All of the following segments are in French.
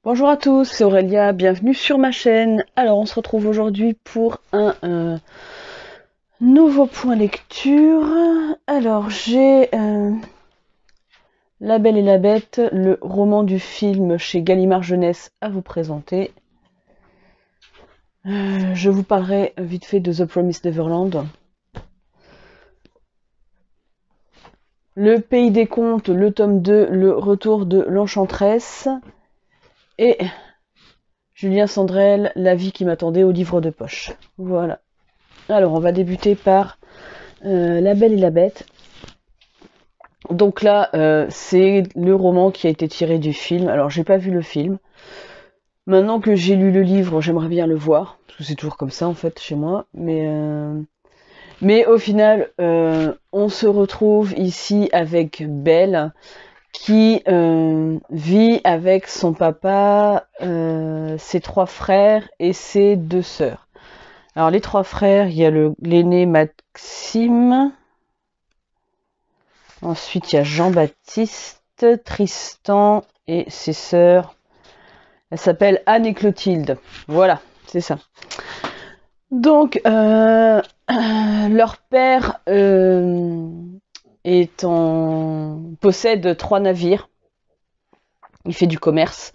Bonjour à tous, c'est Aurélia, bienvenue sur ma chaîne. Alors on se retrouve aujourd'hui pour un nouveau point lecture. Alors j'ai La Belle et la Bête, le roman du film chez Gallimard Jeunesse à vous présenter. Je vous parlerai vite fait de The Promised Neverland. Le Pays des Contes, le tome 2, le retour de l'Enchantresse. Et Julien Sandrel, La vie qui m'attendait au livre de poche. Voilà. Alors, on va débuter par La Belle et la Bête. Donc là, c'est le roman qui a été tiré du film. Alors, j'ai pas vu le film. Maintenant que j'ai lu le livre, j'aimerais bien le voir. Parce que c'est toujours comme ça, en fait, chez moi. Mais au final, on se retrouve ici avec Belle, qui vit avec son papa, ses 3 frères et ses 2 sœurs. Alors les 3 frères, il y a l'aîné Maxime, ensuite il y a Jean-Baptiste, Tristan et ses sœurs. Elle s'appelle Anne et Clotilde. Voilà, c'est ça. Donc leur père possède 3 navires. Il fait du commerce.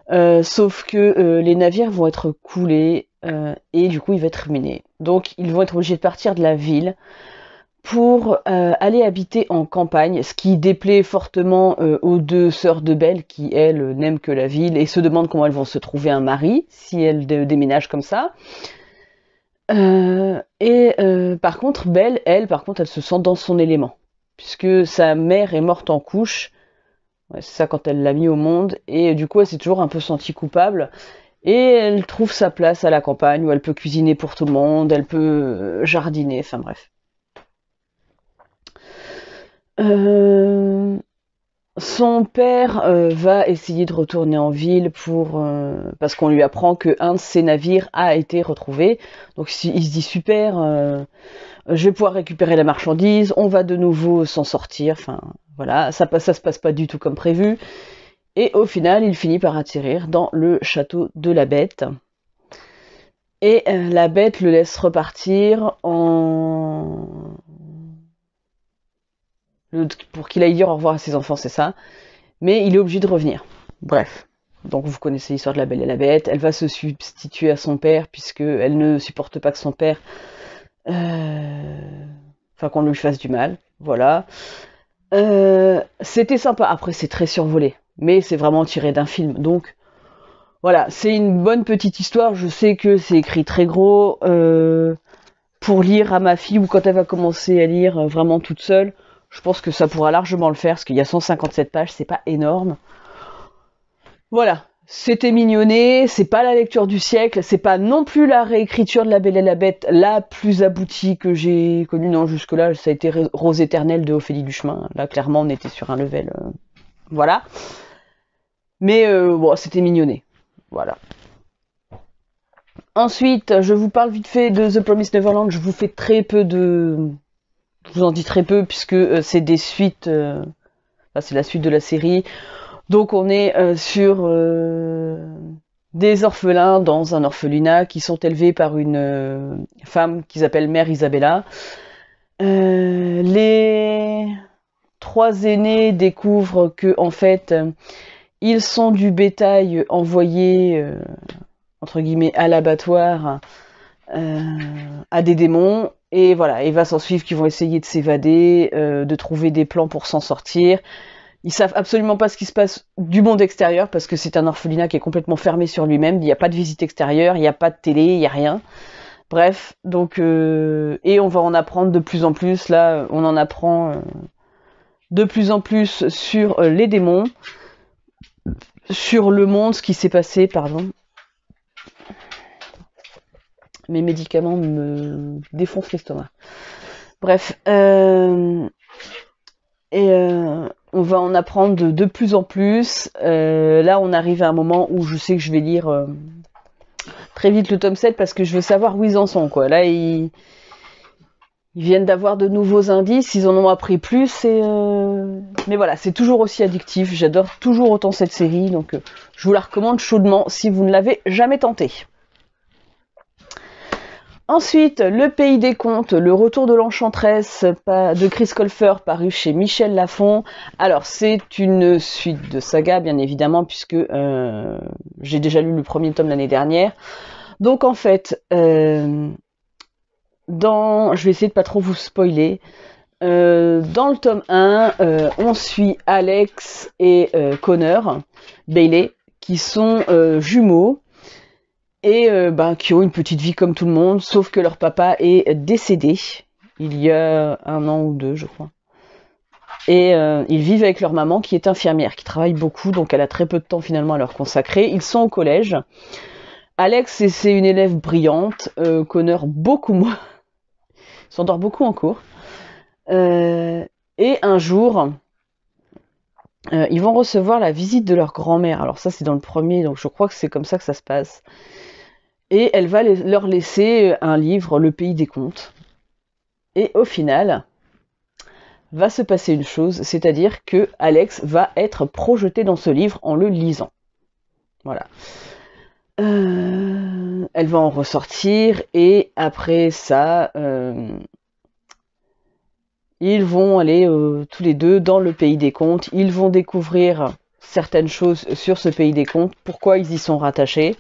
Sauf que les navires vont être coulés et du coup il va être ruiné. Donc ils vont être obligés de partir de la ville pour aller habiter en campagne, ce qui déplaît fortement aux 2 sœurs de Belle qui, elles, n'aiment que la ville et se demandent comment elles vont se trouver un mari si elles déménagent comme ça. Par contre, Belle, elle se sent dans son élément, puisque sa mère est morte en couche. Ouais, c'est ça, quand elle l'a mis au monde, et du coup elle s'est toujours un peu sentie coupable, et elle trouve sa place à la campagne où elle peut cuisiner pour tout le monde, elle peut jardiner, enfin bref. Son père va essayer de retourner en ville parce qu'on lui apprend qu'un de ses navires a été retrouvé, donc il se dit super, je vais pouvoir récupérer la marchandise, on va de nouveau s'en sortir, enfin voilà, ça se passe pas du tout comme prévu. Et au final, il finit par atterrir dans le château de la Bête. Et la Bête le laisse repartir pour qu'il aille dire au revoir à ses enfants, c'est ça. Mais il est obligé de revenir. Bref. Donc vous connaissez l'histoire de la Belle et la Bête. Elle va se substituer à son père, puisqu'elle ne supporte pas que son père... Enfin, qu'on lui fasse du mal. Voilà. C'était sympa. Après, c'est très survolé. Mais c'est vraiment tiré d'un film. Donc, voilà, c'est une bonne petite histoire. Je sais que c'est écrit très gros pour lire à ma fille ou quand elle va commencer à lire vraiment toute seule. Je pense que ça pourra largement le faire parce qu'il y a 157 pages, c'est pas énorme. Voilà, c'était mignonné, c'est pas la lecture du siècle, c'est pas non plus la réécriture de La Belle et la Bête la plus aboutie que j'ai connue. Non, jusque-là, ça a été Rose éternelle de Ophélie Duchemin. Là, clairement, on était sur un level... voilà. Mais bon, c'était mignonné. Voilà. Ensuite, je vous parle vite fait de The Promised Neverland. Je vous fais très peu de... Je vous en dis très peu puisque c'est des suites... Enfin, c'est la suite de la série. Donc on est sur des orphelins dans un orphelinat qui sont élevés par une femme qu'ils appellent Mère Isabella. Les 3 aînés découvrent que en fait ils sont du bétail envoyé entre guillemets à l'abattoir à des démons, et voilà, il va s'en suivre qu'ils vont essayer de s'évader, de trouver des plans pour s'en sortir. Ils savent absolument pas ce qui se passe du monde extérieur parce que c'est un orphelinat qui est complètement fermé sur lui-même. Il n'y a pas de visite extérieure, il n'y a pas de télé, il n'y a rien. Bref, donc et on va en apprendre de plus en plus. Là, on en apprend de plus en plus sur les démons, sur le monde, ce qui s'est passé, pardon. Mes médicaments me défoncent l'estomac. Bref, on va en apprendre de plus en plus. Là, on arrive à un moment où je sais que je vais lire très vite le tome 7 parce que je veux savoir où ils en sont, quoi. Là, Ils viennent d'avoir de nouveaux indices, ils en ont appris plus, mais voilà, c'est toujours aussi addictif. J'adore toujours autant cette série, donc je vous la recommande chaudement si vous ne l'avez jamais tentée. Ensuite, Le Pays des Contes, le retour de l'Enchantresse de Chris Colfer, paru chez Michel Lafon. Alors, c'est une suite de saga, bien évidemment, puisque j'ai déjà lu le premier tome l'année dernière. Donc, en fait, je vais essayer de pas trop vous spoiler. Dans le tome 1, on suit Alex et Connor Bailey, qui sont jumeaux, et qui ont une petite vie comme tout le monde, sauf que leur papa est décédé il y a 1 an ou 2, je crois. Et ils vivent avec leur maman qui est infirmière, qui travaille beaucoup, donc elle a très peu de temps finalement à leur consacrer. Ils sont au collège. Alex, c'est une élève brillante, Connor beaucoup moins. Il s'endort beaucoup en cours. Et un jour, ils vont recevoir la visite de leur grand-mère. Alors ça, c'est dans le premier, donc je crois que c'est comme ça que ça se passe. Et elle va leur laisser un livre, Le Pays des Contes. Et au final, va se passer une chose, c'est-à-dire que Alex va être projeté dans ce livre en le lisant. Voilà. Elle va en ressortir, et après ça, ils vont aller tous les deux dans le Pays des Contes. Ils vont découvrir certaines choses sur ce Pays des Contes, pourquoi ils y sont rattachés.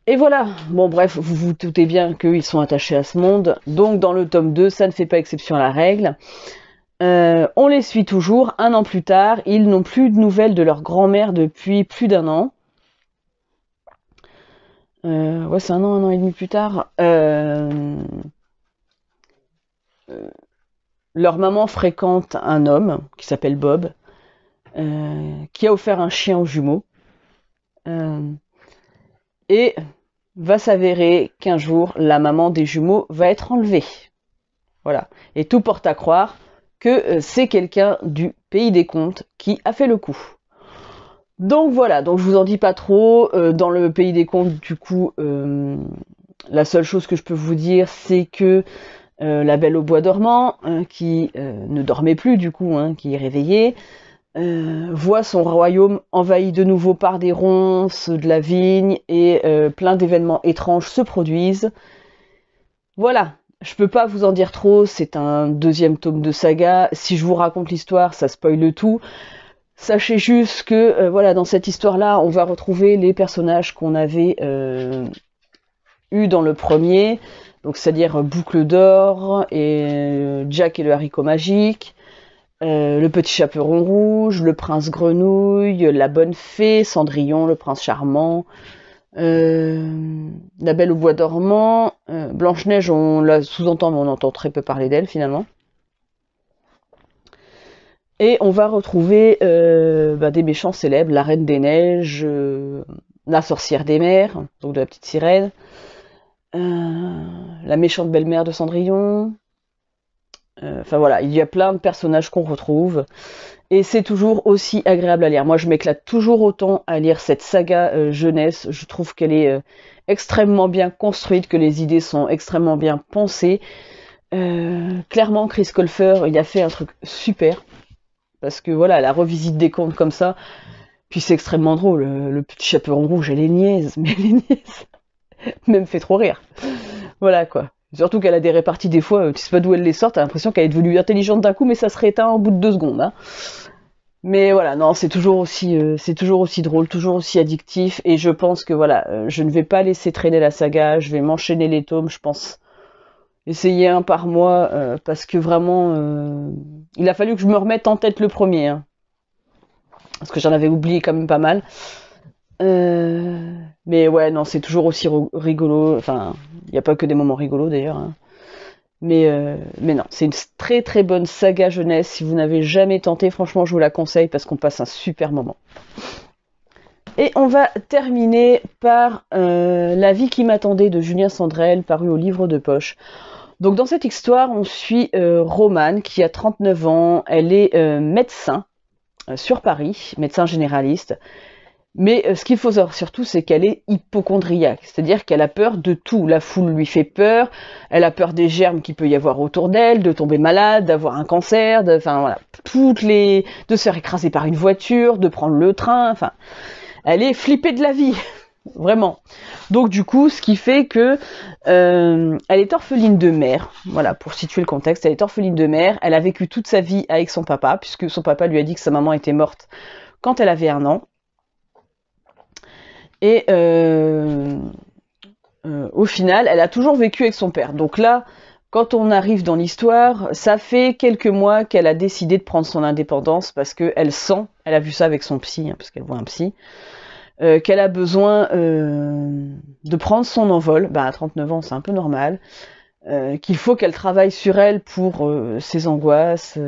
Et voilà, bon bref, vous vous doutez bien qu'ils sont attachés à ce monde, donc dans le tome 2, ça ne fait pas exception à la règle. On les suit toujours, 1 an plus tard, ils n'ont plus de nouvelles de leur grand-mère depuis plus d'1 an. Ouais, c'est 1 an et demi plus tard. Leur maman fréquente un homme qui s'appelle Bob, qui a offert un chien aux jumeaux. Et va s'avérer qu'un jour, la maman des jumeaux va être enlevée. Voilà. Et tout porte à croire que c'est quelqu'un du Pays des Contes qui a fait le coup. Donc voilà, donc je vous en dis pas trop. Dans le Pays des Contes, du coup, la seule chose que je peux vous dire, c'est que la Belle au bois dormant, qui ne dormait plus du coup, qui est réveillée, voit son royaume envahi de nouveau par des ronces, de la vigne, et plein d'événements étranges se produisent. Voilà, je peux pas vous en dire trop, c'est un 2e tome de saga. Si je vous raconte l'histoire, ça spoile tout. Sachez juste que voilà, dans cette histoire-là, on va retrouver les personnages qu'on avait eu dans le premier, donc c'est-à-dire Boucle d'Or et Jack et le haricot magique, le petit chaperon rouge, le prince grenouille, la bonne fée, Cendrillon, le prince charmant, la Belle au bois dormant, Blanche-Neige, on la sous-entend, mais on entend très peu parler d'elle finalement. Et on va retrouver des méchants célèbres, la Reine des Neiges, la Sorcière des Mers, donc de la petite sirène, la méchante belle-mère de Cendrillon. Enfin voilà, il y a plein de personnages qu'on retrouve. Et c'est toujours aussi agréable à lire. Moi, je m'éclate toujours autant à lire cette saga jeunesse. Je trouve qu'elle est extrêmement bien construite, que les idées sont extrêmement bien pensées. Clairement, Chris Colfer, il a fait un truc super. Parce que voilà, la revisite des contes comme ça, puis c'est extrêmement drôle. Le petit chaperon rouge, elle est niaise, mais elle est niaise. Même fait trop rire. Voilà quoi. Surtout qu'elle a des réparties des fois, tu sais pas d'où elle les sort, t'as l'impression qu'elle est devenue intelligente d'un coup, mais ça se rééteint au bout de 2 secondes. Hein. Mais voilà, non, c'est toujours aussi drôle, toujours aussi addictif, et je pense que voilà, je ne vais pas laisser traîner la saga, je vais m'enchaîner les tomes, je pense. Essayer un par mois, parce que vraiment, il a fallu que je me remette en tête le premier, hein, parce que j'en avais oublié quand même pas mal. Mais ouais, non, c'est toujours aussi rigolo, enfin, il n'y a pas que des moments rigolos d'ailleurs. Hein. Mais non, c'est une très très bonne saga jeunesse, si vous n'avez jamais tenté, franchement je vous la conseille parce qu'on passe un super moment. Et on va terminer par La vie qui m'attendait de Julien Sandrel, paru au livre de poche. Donc dans cette histoire, on suit Romane qui a 39 ans, elle est médecin sur Paris, médecin généraliste. Mais ce qu'il faut savoir surtout, c'est qu'elle est hypocondriaque, c'est-à-dire qu'elle a peur de tout. La foule lui fait peur, elle a peur des germes qu'il peut y avoir autour d'elle, de tomber malade, d'avoir un cancer, enfin voilà, de se faire écraser par une voiture, de prendre le train, enfin, elle est flippée de la vie, vraiment. Donc du coup, ce qui fait que elle est orpheline de mère, voilà, pour situer le contexte, elle est orpheline de mère, elle a vécu toute sa vie avec son papa, puisque son papa lui a dit que sa maman était morte quand elle avait 1 an. Et au final, elle a toujours vécu avec son père. Donc là, quand on arrive dans l'histoire, ça fait quelques mois qu'elle a décidé de prendre son indépendance parce qu'elle sent, elle a vu ça avec son psy, hein, parce qu'elle voit un psy, qu'elle a besoin de prendre son envol. Bah, à 39 ans, c'est un peu normal. Qu'il faut qu'elle travaille sur elle pour ses angoisses.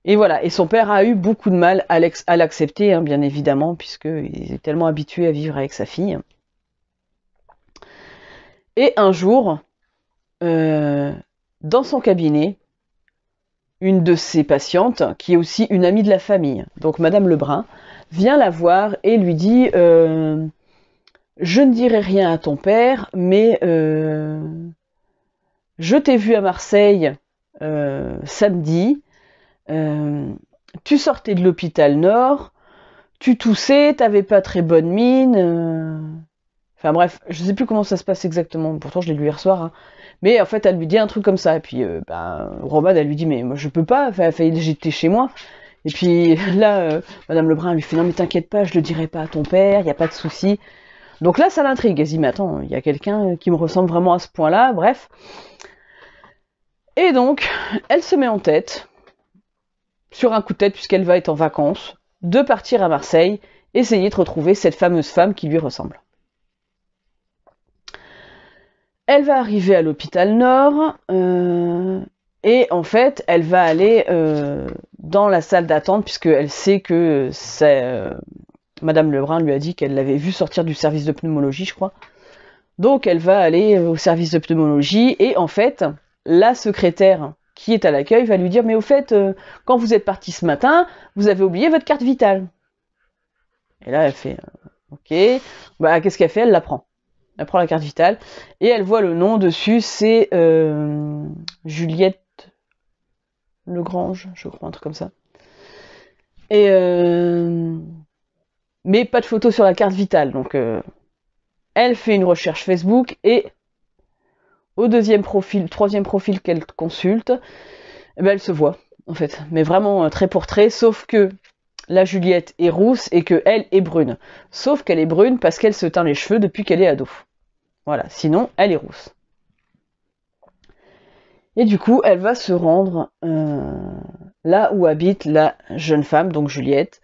Et voilà, et son père a eu beaucoup de mal à l'accepter, hein, bien évidemment, puisqu'il est tellement habitué à vivre avec sa fille. Et un jour, dans son cabinet, une de ses patientes, qui est aussi une amie de la famille, donc Madame Lebrun, vient la voir et lui dit je ne dirai rien à ton père, mais je t'ai vu à Marseille samedi, tu sortais de l'hôpital Nord, tu toussais, t'avais pas très bonne mine. Enfin bref, je sais plus comment ça se passe exactement, pourtant je l'ai lu hier soir. Hein. Mais en fait, elle lui dit un truc comme ça, et puis Romane, elle lui dit mais moi je peux pas, enfin, j'étais chez moi. Et puis là, Madame Lebrun lui fait non mais t'inquiète pas, je le dirai pas à ton père, y a pas de souci. Donc là, ça l'intrigue. Elle se dit mais attends, il y a quelqu'un qui me ressemble vraiment à ce point-là, bref. Et donc, elle se met en tête, sur un coup de tête puisqu'elle va être en vacances, de partir à Marseille, essayer de retrouver cette fameuse femme qui lui ressemble. Elle va arriver à l'hôpital Nord, et en fait, elle va aller dans la salle d'attente, puisqu'elle sait que Madame Lebrun lui a dit qu'elle l'avait vu sortir du service de pneumologie, je crois. Donc elle va aller au service de pneumologie, et en fait, la secrétaire qui est à l'accueil va lui dire « Mais au fait, quand vous êtes parti ce matin, vous avez oublié votre carte vitale. » Et là, elle fait « Ok. » Bah, qu'est-ce qu'elle fait? Elle la prend. Elle prend la carte vitale, et elle voit le nom dessus, c'est Juliette Legrange, je crois, un truc comme ça. Et mais pas de photo sur la carte vitale, donc elle fait une recherche Facebook, et au troisième profil qu'elle consulte, eh ben elle se voit, en fait. Mais vraiment trait pour trait, sauf que la Juliette est rousse et que elle est brune. Sauf qu'elle est brune parce qu'elle se teint les cheveux depuis qu'elle est ado. Voilà, sinon elle est rousse. Et du coup, elle va se rendre là où habite la jeune femme, donc Juliette,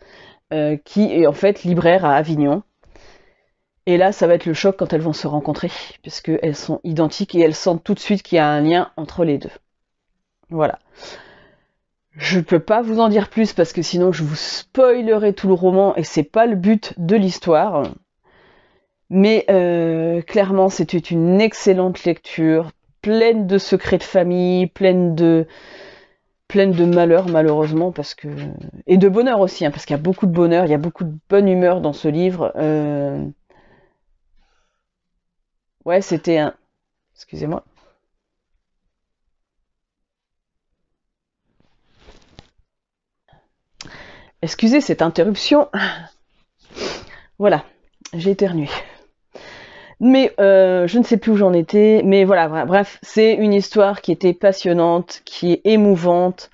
qui est en fait libraire à Avignon. Et là, ça va être le choc quand elles vont se rencontrer, puisqu'elles sont identiques et elles sentent tout de suite qu'il y a un lien entre les deux. Voilà. Je ne peux pas vous en dire plus parce que sinon je vous spoilerai tout le roman et c'est pas le but de l'histoire. Mais clairement, c'était une excellente lecture, pleine de secrets de famille, pleine de malheur malheureusement, et de bonheur aussi, hein, parce qu'il y a beaucoup de bonheur, il y a beaucoup de bonne humeur dans ce livre. Ouais, c'était un... Excusez-moi. Excusez cette interruption. Voilà, j'ai éternué. Mais je ne sais plus où j'en étais. Mais voilà, bref, c'est une histoire qui était passionnante, qui est émouvante.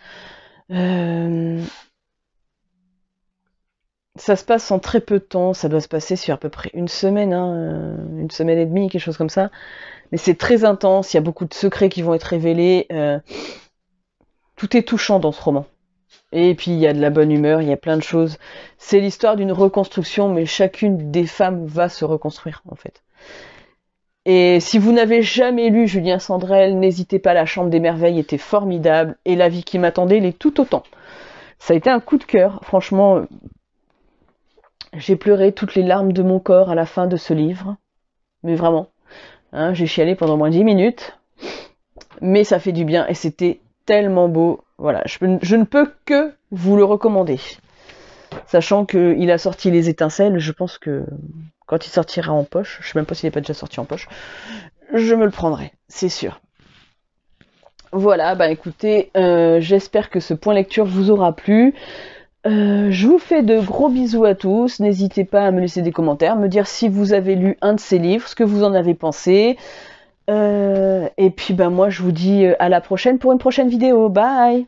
Ça se passe en très peu de temps. Ça doit se passer sur à peu près une semaine, hein, une semaine et demie, quelque chose comme ça. Mais c'est très intense. Il y a beaucoup de secrets qui vont être révélés. Tout est touchant dans ce roman. Et puis il y a de la bonne humeur, il y a plein de choses. C'est l'histoire d'une reconstruction, mais chacune des femmes va se reconstruire, en fait. Et si vous n'avez jamais lu Julien Sandrel, n'hésitez pas, La Chambre des Merveilles était formidable, et La Vie qui m'attendait l'est tout autant. Ça a été un coup de cœur, franchement. J'ai pleuré toutes les larmes de mon corps à la fin de ce livre. Mais vraiment. Hein, j'ai chialé pendant moins 10 minutes. Mais ça fait du bien, et c'était tellement beau. Voilà, je ne peux que vous le recommander. Sachant qu'il a sorti Les Étincelles, je pense que quand il sortira en poche, je sais même pas s'il n'est pas déjà sorti en poche, je me le prendrai, c'est sûr. Voilà, bah écoutez, j'espère que ce point lecture vous aura plu. Je vous fais de gros bisous à tous. N'hésitez pas à me laisser des commentaires, me dire si vous avez lu un de ces livres, ce que vous en avez pensé. Et puis bah moi je vous dis à la prochaine pour une prochaine vidéo. Bye!